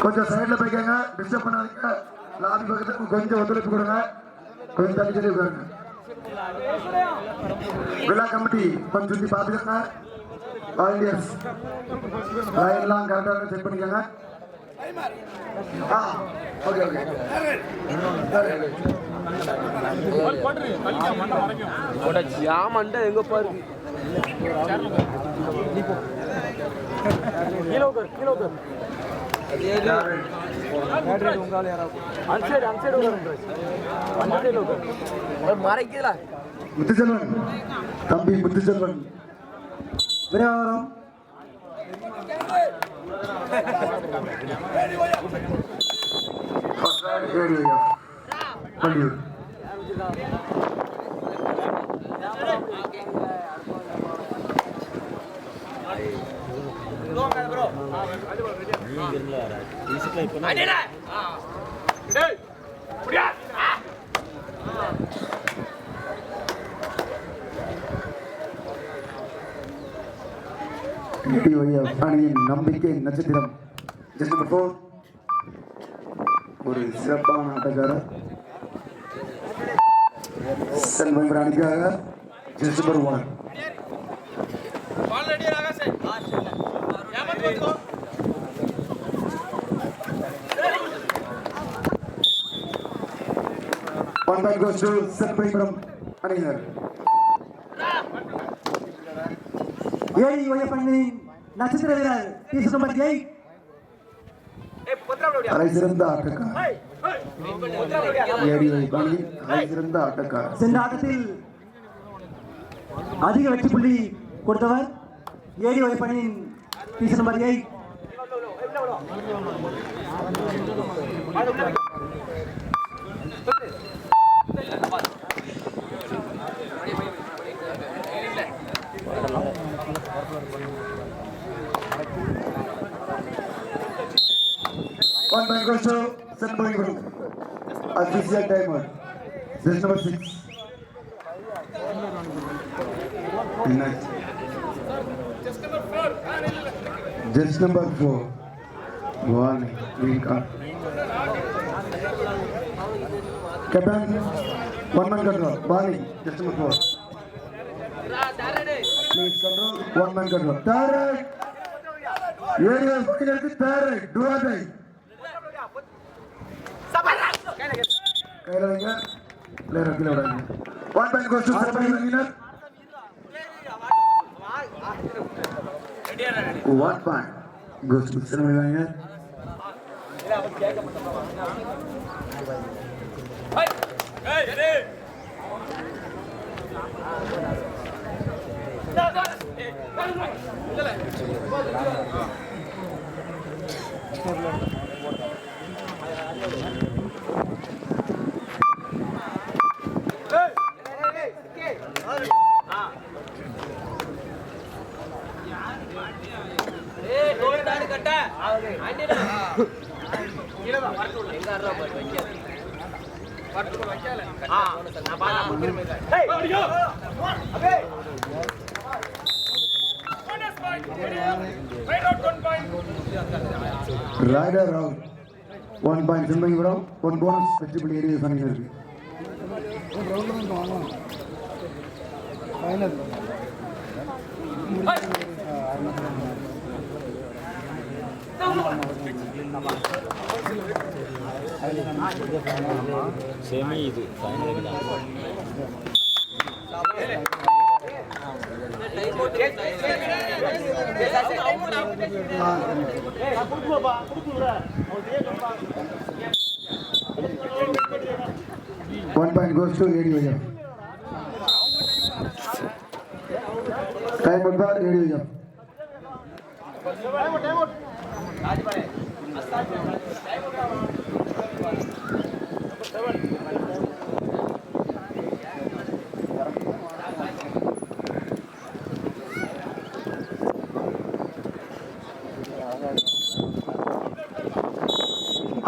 கொஞ்சம் சைடுல போய்க்காங்க, டிஸ்டர்ப் பண்ணாதீங்க. லாபி பக்கத்துக்கு கொஞ்சம் ஒத்துழைப்பு கொடுங்க, கொஞ்சம் தள்ளி தள்ளி உட்காருங்க. விழா கமிட்டி கொஞ்சம் சுற்றி பார்த்துக்கோங்க. வாலண்டியர்ஸ் லைன்லாம் கரெக்டாக செக் பண்ணிக்கோங்க. ஓகே ஓகே ஜாமண்ட எங்க பாரு மறைக்கல முத்துச்செல்வன், தம்பி முத்துச்செல்வன் விரைவாரம். பள்ளியூர் அணியின் நம்பிக்கை நட்சத்திரம் ஜஸ்ட் நம்பர் 4, ஒரு சிறப்பான ஆட்டக்காரர் செல்வம் அணிக்காக just number 1. One point goes to செல்வம் அணியினர். நட்சத்திர வீரர் பீஸ் நம்பர் 8 சிறந்த ஆட்டக்காரர். சிறந்த ஆட்டக்காரர். சென்ற ஆட்டத்தில் அதிக வெற்றி புள்ளி கொடுத்தவர் ஏடி ஒய்பனின் piece number 8. One point goes to Setbari. Official timer. Just number 6. Next. Just number 4. One. Green card. Captain. One man control. Bali. Just number 4. Please control. One man control. Tarek. Area final is Tarek. Do or die. One point goes to winner. 1 point goes to winner. Rider round 1 point Simbangi round 1 bonus vegetable area final. Final. Semi itu final kita. One point goes to area. Time out area.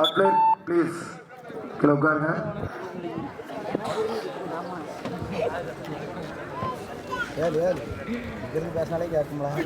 Outlet, please. Kilogram है. यार जल्दी बैठना ले क्या तुम रहा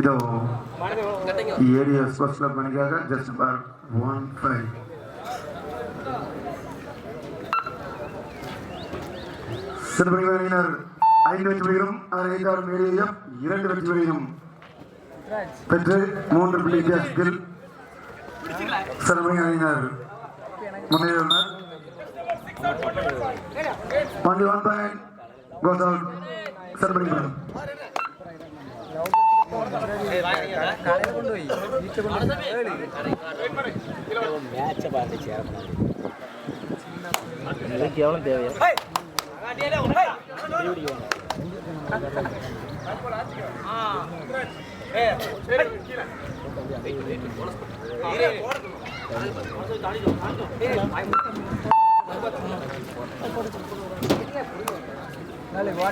இதோ area sports club மணிக்காக ஜஸ்ட் நம்பர் 15 சிறுபடி அணியினர் 5 வெற்றி புள்ளிகளும் அதனை எதிர்த்தாடும் ஏரியா 2 வெற்றி புள்ளிகளும் பெற்று 3 புள்ளி வித்தியாசத்தில் சிறுபடி அணியினர் முன்னேறியுள்ளனர். only 1 point goes out சிறுபடி அணி. கேவலம் தேவையா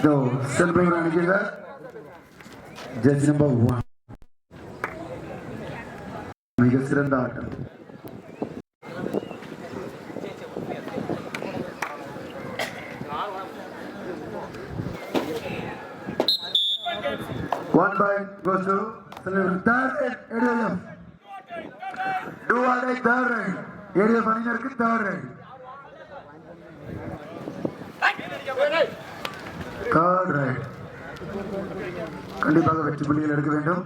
So, celebrate அணிக்காக ஜட்ஜ் நம்பர் 1 மிக சிறந்த ஆட்டம். One point goes to third right, ADF. Do or die third right. ADF அணியினருக்கு third right. Third right. கண்டிப்பாக வெற்றி புள்ளிகள் எடுக்க வேண்டும்.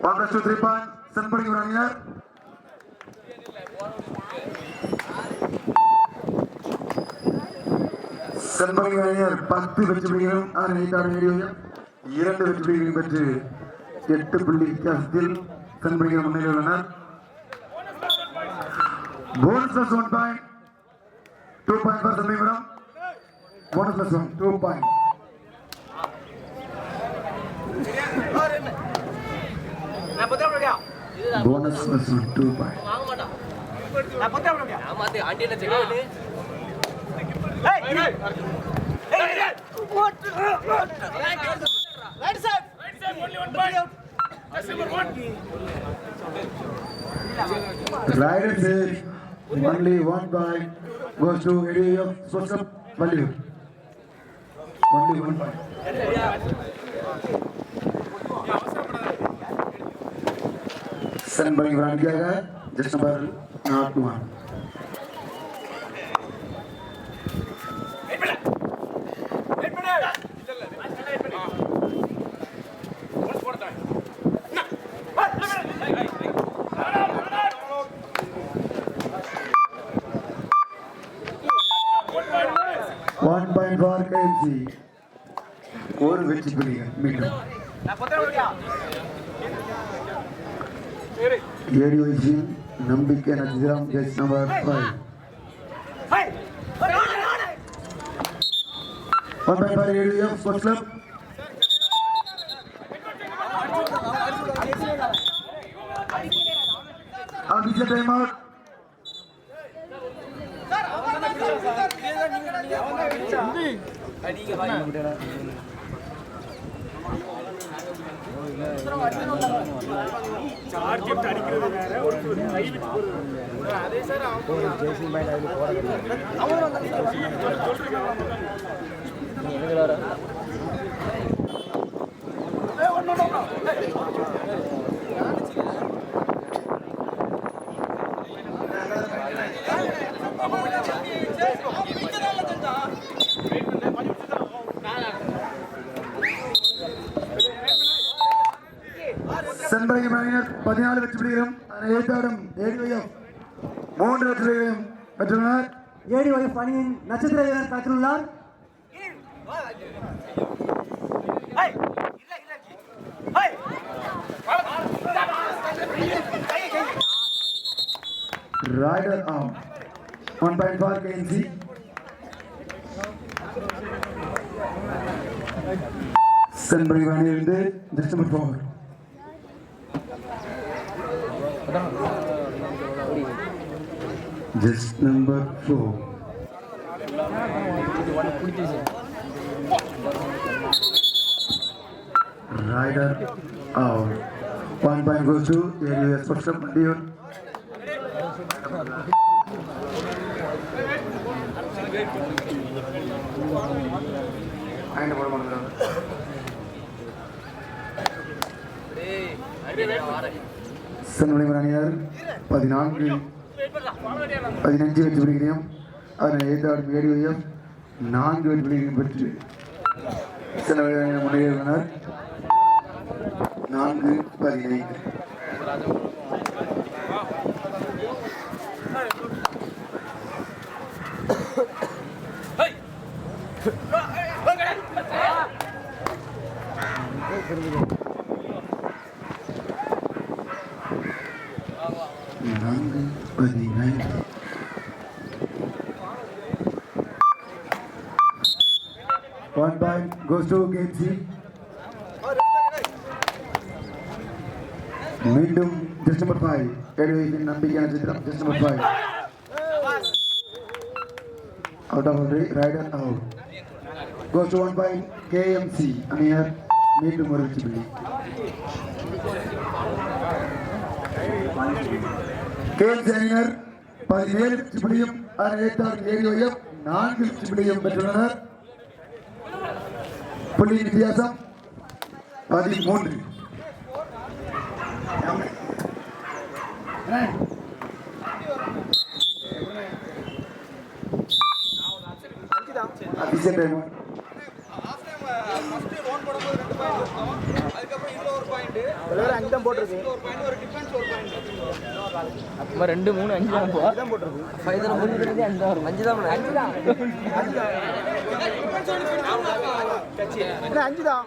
One plus 2 3 point. சென்படி அணியினர் சென்படி அணியினர் 10 வெற்றி புள்ளிகளும் அதனை எதிர்த்தாடும் ஏரியா 2 வெற்றி புள்ளிகளும் பெற்று 8 புள்ளி வித்தியாசத்தில் சென்படிகள் முன்னேறியுள்ளனர். bonus plus 1 point 2 point for சென்படிபுரம். bonus plus 1 2 point. bonus plus 1 2 point. Rider says only 1 point goes to ADF Sports Club Value. Only 1 point. சென்படி அணிக்காக just number 1. One point for KMC. ஒரு வெற்றி புள்ளிகள் மீண்டும் ஏடிஓசியின் நம்பிக்கை நட்சத்திரம் just number 5. 1 point for ADF Sports Club. Official time out. சென்படி அணியினர் 14 வெற்றி புள்ளிகளும் அதனை எதிர்த்தாடும் ஏடிஒய்எஃப் 3 வெற்றி புள்ளிகளையும் பெற்றுள்ளனர். ஏடிஒய்எஃப் அணியின் நட்சத்திர வீரர் களத்திலுள்ளார். Rider arm 1 point for KMC. சென்படி அணியிலிருந்து just number 4. Just number 4. Rider out. 1 point goes to ADS Sports Club Mandiyur. Chennai அணியினர் 15 வெற்றி பெறுகிறோம். அதனை எதிர்த்தாடும் ஏடிஎஃப் 4 வெற்றி பெற்று சென்னை அணியினர் முன்னேறினர் 4-15. One point goes to KMC. மீண்டும் just number 5. ஏடிஎஃப் நம்பிக்கையான சித்திரம் just number 5. Out of rider out. Goes to 1 point KMC. அணியர் மீண்டும் ஒரு வெற்றி புள்ளி. KMC அணியினர் 17 வெற்றி புள்ளியும் ஏடிஎஃப் 4 வெற்றி புள்ளியும் பெற்றுள்ளனர். புள்ளி வித்தியாசம் 13. அதிசயம் டைம் ரெண்டு மூணு அஞ்சு தான் போட்டிருக்கு. 5 தான் 5 தான்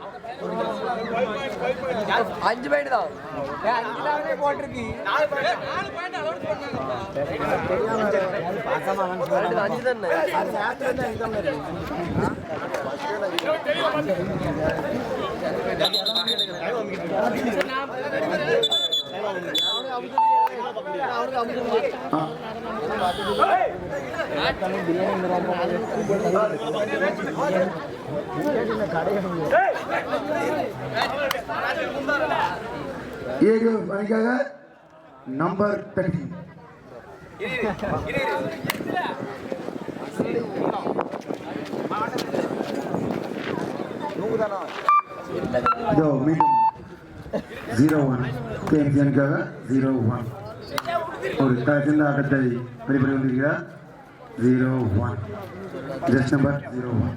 அஞ்சு பாயிண்ட் தான் 5 தானே போட்டிருக்கு. 5 தானே ஏடிஎஃப் அணிக்காக நம்பர் 13. இதோ மீண்டும் 0-1 KMC அணிக்காக 0-1. ஒரு சிறந்த ஆட்டத்தை வெளிப்படுத்தி கொண்டிருக்கிறார். 0-1 just number 0-1.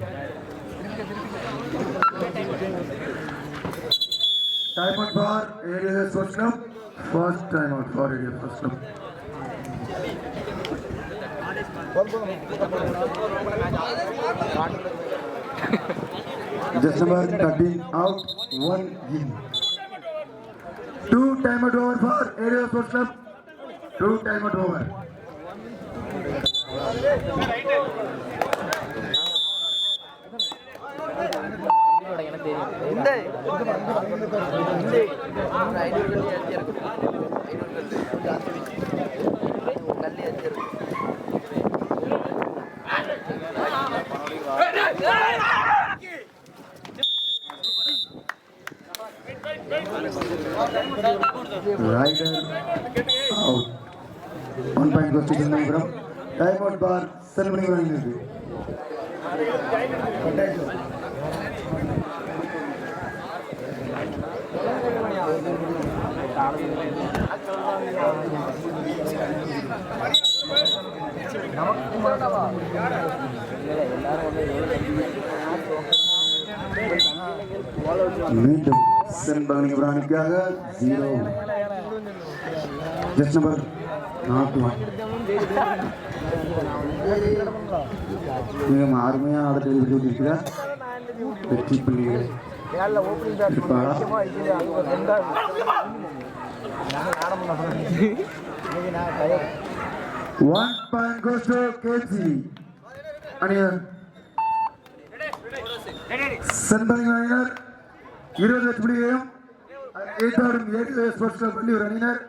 Time out for ADS Sports Club. First time out for ADS Sports Club. Just number 13 out, 1 in. 2 time out over for ADS Sports Club. 2 time out over. Rider out. 1 point goes to Chennaipuram. Time out bar ceremony running. மீண்டும் சென்பகனி பிராணிக்காக 0. Just number 41. மிக அருமையான ஆடத்தில் இருக்கிறார். வெற்றி புள்ளிகள் இருப்பாரா? 1 point goes to KMC. அணியர் சென்பகனி அணியினர் 20 வெற்றி புள்ளிகளையும் ஏற்றாடும் ADS Sports Club ஒரு அணியினர்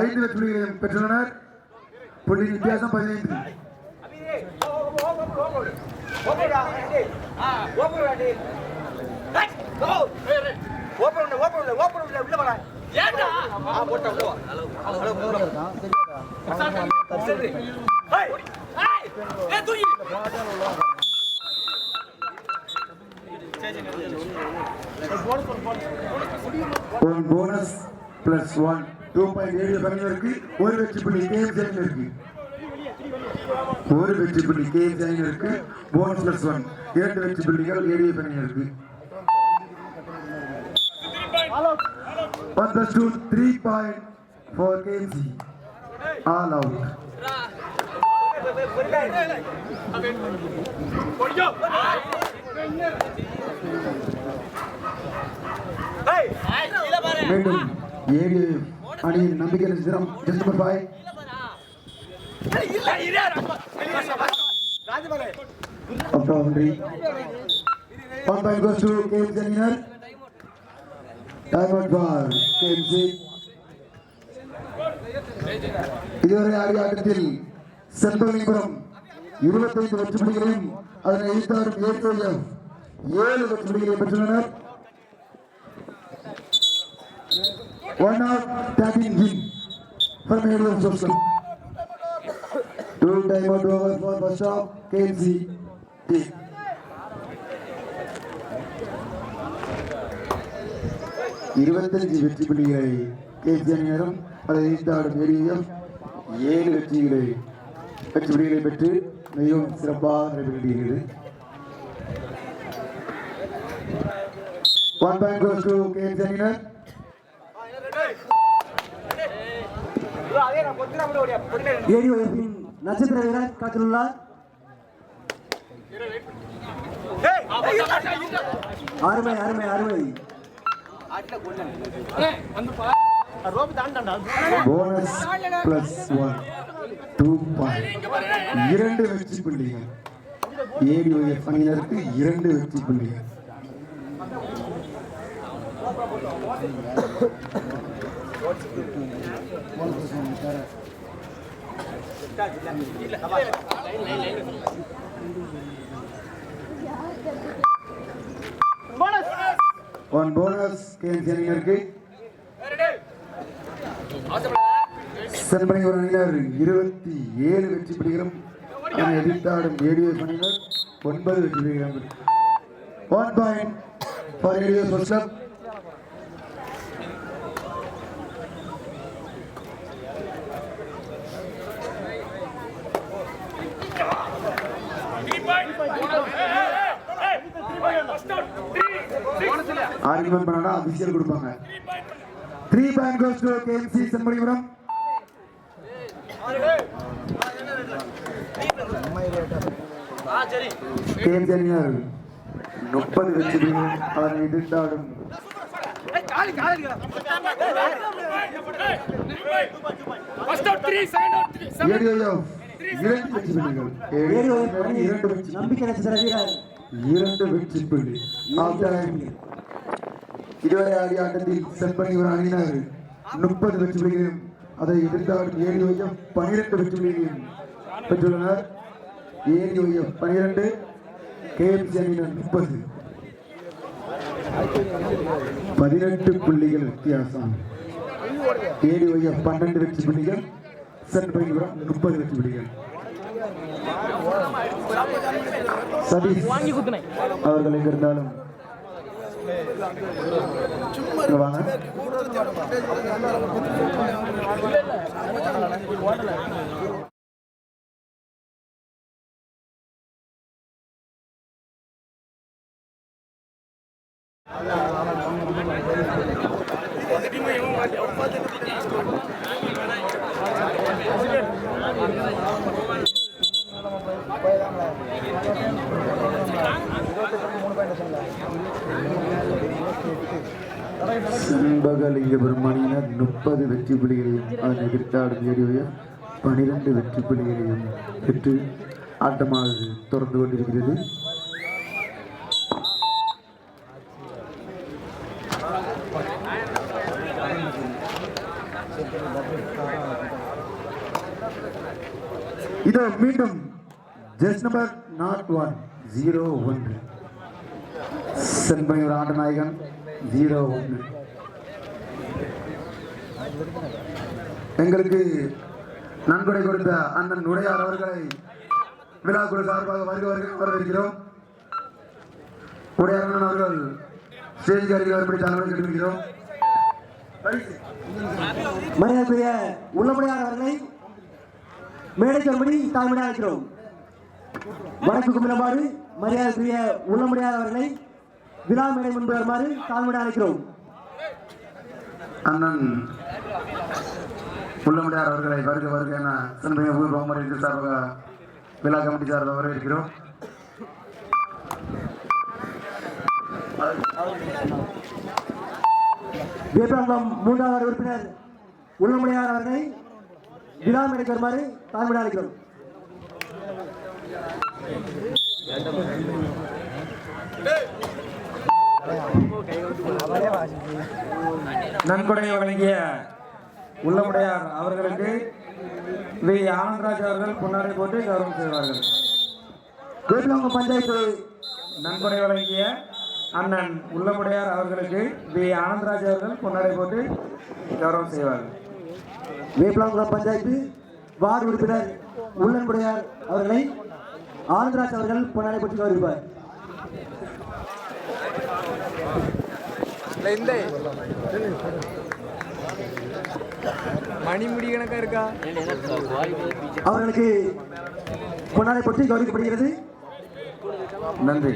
5 வெற்றி புள்ளிகளையும் பெற்றுள்ளனர். புள்ளி வித்தியாசம் 15. One bonus plus 1 2.7 பணியினருக்கு ஒரு வெற்றி புள்ளி கேம் இருக்கு. ஒரு வெற்றி புள்ளி கேம் இருக்கு. போனஸ் பிளஸ் 1 இரண்டு வெற்றி புள்ளிகள் ஏடிஏ பணியினருக்கு. 1 plus 2 3.4 KMC all out. மீண்டும் ஏடிஏ அணியின் நம்பிக்கை நட்சத்திரம் just number 5 of boundary. 1 point goes to KMC அணியினர். Time out for KMC. இதுவரை ஆடிய ஆட்டத்தில் செம்பலிபுரம் 25 வெற்றி புள்ளிகளையும் அதனை எதிர்த்தாடும் ஏடிஎஃப் 7 வெற்றி புள்ளிகளை பெற்றுள்ளனர். One out tapping in from Area of Social. 2 time out over for first half KMC team. இருபத்தஞ்சு வெற்றி புள்ளிகளை கேசி அணியினரும் அதை எதிர்த்தாடும் ஏடிஎஃப் 7 வெற்றி புள்ளிகளை பெற்று மிகவும் சிறப்பாக நடைபெறுகிறது. 1 point goes to கேசி அணியினர். ஏடிஓஎஃப்பின் நட்சத்திர வீரர் காத்துள்ளார். அருமை அருமை அருமை. Bonus plus 1 2 point. 2 வெற்றி புள்ளிகள் ஏடிஓஎஃப் அணியினருக்கு 2 வெற்றி புள்ளிகள். ஒன் போனஸ் கேஎம்சி அணியினருக்கு. செம்பனை ஒரு அணியினர் 27 வெற்றி புள்ளிகளும் அதனை எதிர்த்தாடும் ஏடிஎஃப் அணியினர் 9 வெற்றி புள்ளிகளும். 1 point for ADF first club. Argument பண்ணா அபிஷியல் கொடுப்பாங்க. 3 point goes to KMC Sembalipuram. KMC அணியினர் 30 வெற்றி புள்ளிகள் அதனை எதிர்த்தாடும் ஏடிஓஎஃப் 2 வெற்றி புள்ளிகள். நம்பிக்கை நட்சத்திர வீரர் 2 வெற்றி புள்ளி. இதுவரை ஆடிய ஆட்டத்தில் செம்பலிபுரம் அணியினர் 30 வெற்றி புள்ளிகளையும் அதை எதிர்த்தாடும் ஏடிஓஎஃப் 12 வெற்றி புள்ளிகளையும் பெற்றுள்ளனர். ஏடிஓஎஃப் 12 கேஎம்சி அணியினர் 30 18 புள்ளிகள் வித்தியாசம். ஏடிஓஎஃப் 12 வெற்றி புள்ளிகள் செம்பலிபுரம் 30 வெற்றி புள்ளிகள். சதீஷ் அவர்கள் எங்க இருந்தாலும் வாங்க. செம்பகலிங்கபுரம் அணியினர் 30 வெற்றி புள்ளிகளையும் அதனை எதிர்த்தாடும் ஏடிஓஎஃப் 12 வெற்றி புள்ளிகளையும் பெற்று ஆட்டமானது தொடர்ந்து கொண்டிருக்கிறது. இதோ மீண்டும் ஜஸ்ட் நம்பர் 1 0-1. செம்பனியூர் ஆட்டநாயகன் 0-1. எங்களுக்கு நன்கொடை கொடுத்த அண்ணன் உடையார் அவர்களை விழாக்குழு சார்பாக வரவேற்கிறோம். உடையார் அண்ணன் அவர்கள் ஸ்டேஜ் அருகில் வரும்படி தலைவரை கேட்டுக்கிறோம். மரியாதைக்குரிய உள்ளமுடையார் அவர்களை மேடைக்கு வரும்படி தாழ்மையாக அழைக்கிறோம். வடக்கு கும்பிடமாறு மரியாதைக்குரிய உள்ளமுடையார் அவர்களை விழா மேடை முன்பு வருமாறு தாழ்மையாக அழைக்கிறோம். அண்ணன் உள்ளமுடையார் அவர்களை வருக என சென்னை ஊர் பகுமரி சார்பாக விழா கமிட்டி சார்பாக வரவேற்கிறோம். வேப்பங்குளம் 3வது உறுப்பினர் உள்ளமுடையார் அவர்களை விழா மேடைக்கு வருமாறு தாழ்மையாக அழைக்கிறோம். நன்கொடை வழங்கிய உள்ளமுடையார் அவர்களுக்கு வி ஆனந்தராஜ் அவர்கள் பொன்னாடை போட்டு கௌரவம் செய்வார்கள். வேப்பங்குளம் பஞ்சாயத்து நன்கொடை வழங்கிய அண்ணன் உள்ளமுடையார் அவர்களுக்கு வி ஆனந்தராஜ் அவர்கள் பொன்னாடை போட்டு கௌரவம் செய்வார்கள். வேப்பங்குளம் பஞ்சாயத்து வார்டு உறுப்பினர் உள்ளமுடையார் அவர்களை ஆனந்தராஜ் அவர்கள் பொன்னாடை போட்டு கௌரவிப்பார். மணிமுடி கணக்கா இருக்கா? அவர்களுக்கு பொன்னாடை போட்டு கௌரவிக்கப்படுகிறது. நன்றி.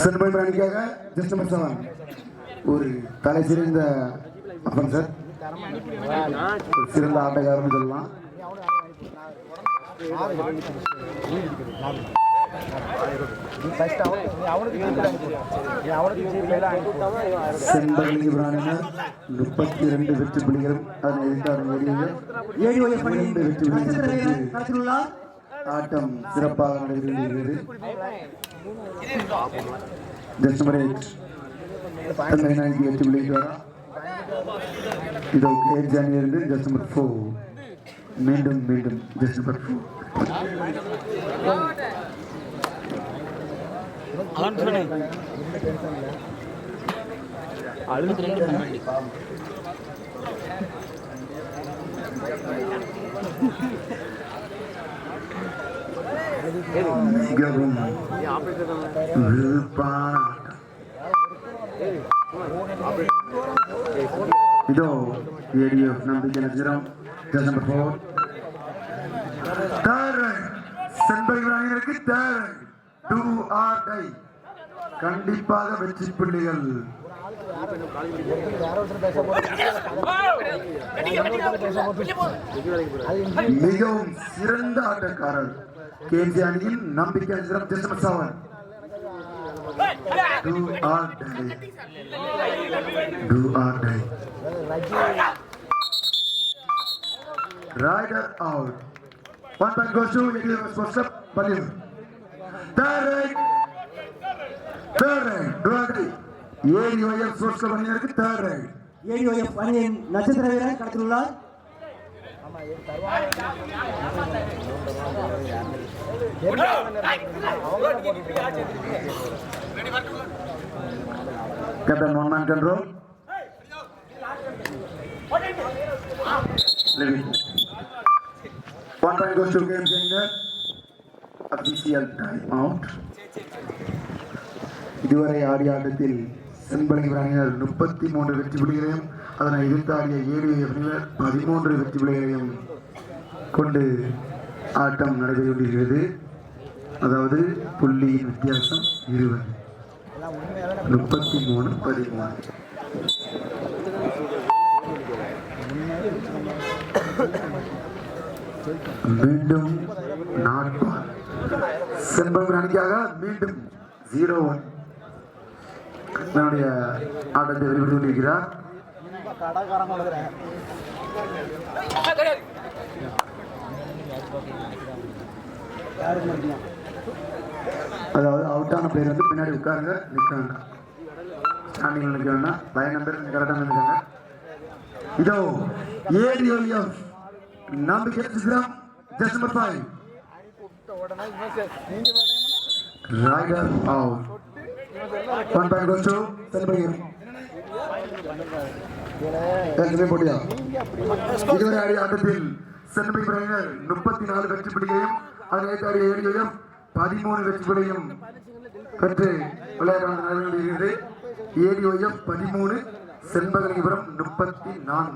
சென்னை அணிக்காக ஜஸ்ட் நம்பர் 7 ஒரு தலை சிறந்த சார், சிறந்த ஆட்டக்காரன்னு சொல்லலாம். செம்பகலி பிராணினர் 32 வெற்றி புள்ளிகளும் அதனை ஆட்டம் சிறப்பாக நடைபெறுகிறது. ஜஸ்ட் நம்பர் 8 வெற்றி புள்ளிகள். இதோ கேஜ் அணியிலிருந்து ஜஸ்ட் நம்பர் 4 மீண்டும் ஜஸ்ட் நம்பர் 4. மிகவும் விருப்பான இதோ ஏடிஎஃப் நம்பிக்கை நட்சத்திரம் ஜஸ்ட் நம்பர் 4 செம்பகி அணியினருக்கு தேவை 2 or die. கண்டிப்பாக வெற்றி புள்ளிகள். மிகவும் சிறந்த ஆட்டக்காரர் கேஜி அணியின் நம்பிக்கை நட்சத்திரம் just number 7 2 or die. Rider out. 1 point goes to ADF Sports Club Palliur. Third right. ADF Sports Club அணியினருக்கு third right. ADF அணியின் நட்சத்திர வீரர் களத்திலுள்ளார். Captain one man control. Leave it. 1 point goes to game changer. Official time out. இதுவரை ஆடிய ஆட்டத்தில் செம்பகி அணியினர் 33 வெற்றி புள்ளிகளையும் அதனை எதிர்த்து ஆடிய ADF அணியினர் 13 வெற்றி புள்ளிகளையும் கொண்டு ஆட்டம் நடைபெற்று கொண்டிருக்கிறது. அதாவது புள்ளியின் வித்தியாசம் 20. 33-13. மீண்டும் நாட் பால். செண்பகம் அணிக்காக மீண்டும் 0-1 தன்னுடைய ஆட்டத்தை வெளிப்படுத்தி கொண்டிருக்கிறார். அதாவது அவுட்டான பிளேயர் வந்து பின்னாடி உட்காருங்க, நிற்க வேண்டாம். ஸ்டாண்டிங் நிற்க வேண்டாம். லைன் நம்பர் கரெக்டாக நிற்காங்க. இதோ ADOF நம்பிக்கை சித்திரம் just number 5 rider out. 1 point goes to செல்வம். போட்டியா இதுவரை ஆடிய ஆட்டத்தில் சென்னை பிரைனர் 34 வெற்றி பிடிகையும் அதனை ஆடிய ADOF 13 வெற்றி பிடிகையும் பெற்று விளையாட்டு நடந்து ADOF 13 செண்பகலிபுரம் 34.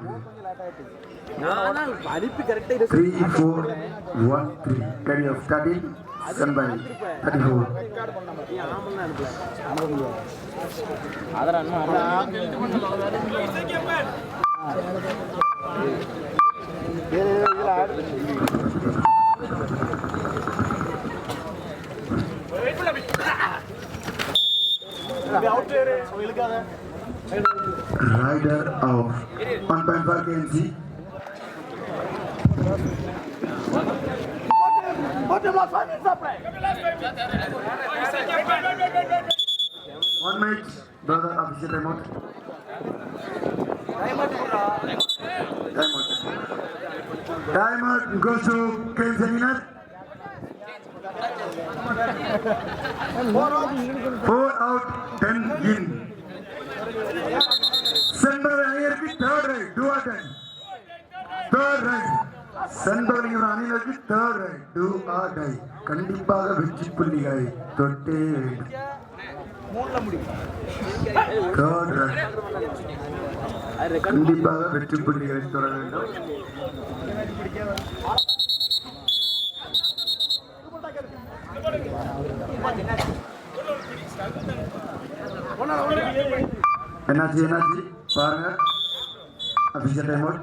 3-4-1-3 carry of 13 செண்பகல் 34. Rider of 1 point for KMC. One minute, brother, official timeout. Timeout goes to KMC winner. 4 out, 10 in. செண்பகல் அணியிற்கு third right, do or die. Third right. செண்பகல் அணியிற்கு third right, do or die. கண்டிப்பாக வெற்றி புள்ளிகளை தொட்டே வேண்டும். Third right. கண்டிப்பாக வெற்றி புள்ளிகளை தொட வேண்டும். என்னாச்சு பாருங்க. Abhishek time out.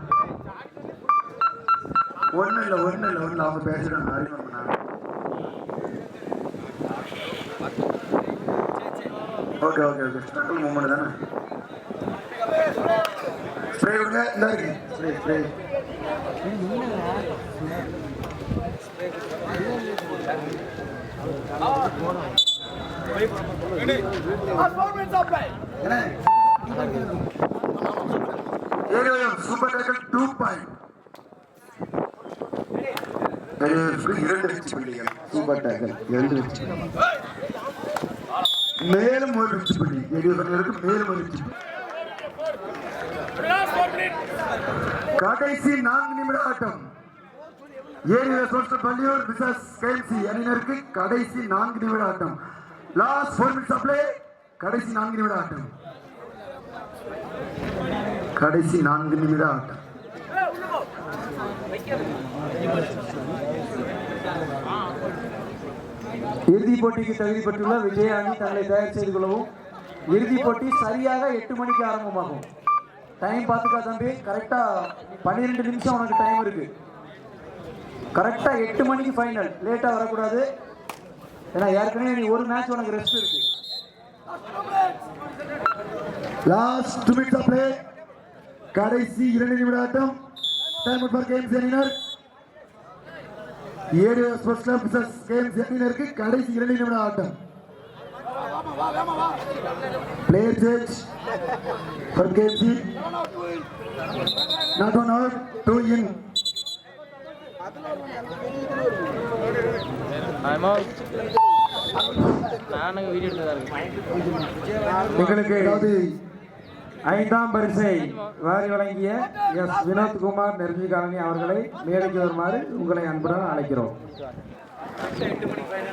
ஒன்றும் இல்லை அவங்க பேசுகிறாங்க. அறிமுகம் பண்ணாங்க. ஓகே ஸ்ட்ரகிள் மூமெண்ட் தானே. ஸ்ப்ரே கொடுங்க. இந்த இருக்கு ஸ்ப்ரே. Super tackle 2 point. 2 வெற்றி புள்ளிகள். சூப்பர் டேக்கல் 2 வெற்றி. மேலும் ஒரு வெற்றி புள்ளி. மேலும் ஒரு வெற்றி. கடைசி 4 நிமிட ஆட்டம். பள்ளியூர் விசஸ் KMC அணியினருக்கு கடைசி 4 நிமிட ஆட்டம். Last 4 minutes of play. கடைசி 4 நிமிட ஆட்டம். இறுதிப் போட்டிக்கு தகுதி பெற்றுள்ள விஜய அணி தங்களை தயார் செய்து கொள்ளவும். இறுதிப் போட்டி சரியாக 8 மணிக்கு ஆரம்பமாகும். டைம் பார்த்துக்கா தம்பி. கரெக்டா 12 நிமிஷம் உனக்கு டைம் இருக்கு. கரெக்டா 8 மணிக்கு ஃபைனல். லேட்டா வரக்கூடாது. ஏன்னா ஏற்கனவே நீ ஒரு மேட்ச் உனக்கு ரெஸ்ட் இருக்கு. Last 2 minutes of play. கடைசி 2 நிமிட ஆட்டம். டைம் அவுட் ஃபார் KMC அணியினர். ADOF sports club versus KMC அணியினருக்கு கடைசி 2 நிமிட ஆட்டம். Player change for KMC. Not 1 out, 2 in. எங்களுக்கு 5ஆம் பரிசை வாரி வழங்கிய எஸ் வினோத்குமார் நெருங்கி காலனி அவர்களை மேடைக்கு வருமாறு உங்களை அன்புடன் அழைக்கிறோம்.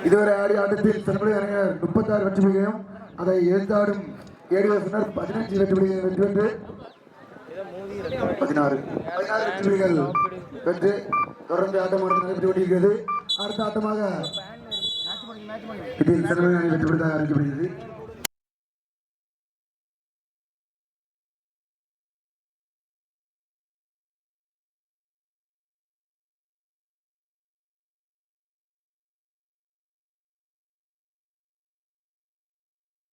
இதுவரை ஆடிய ஆட்டத்தில் சென்னை அணியினர் 36 வெற்றி புள்ளிகளையும் அதை எதிர்த்தாடும் ADOF 15 வெற்றி புள்ளிகளை வெற்றி பெற்று 16 வெற்றி புள்ளிகள் பெற்று தொடர்ந்து ஆட்டம் நடைபெற்று கொண்டிருக்கிறது. அடுத்த ஆட்டமாக இதில் செல்வமணி அணி வெற்றி பெற்றதாக அறிவிக்கப்படுகிறது.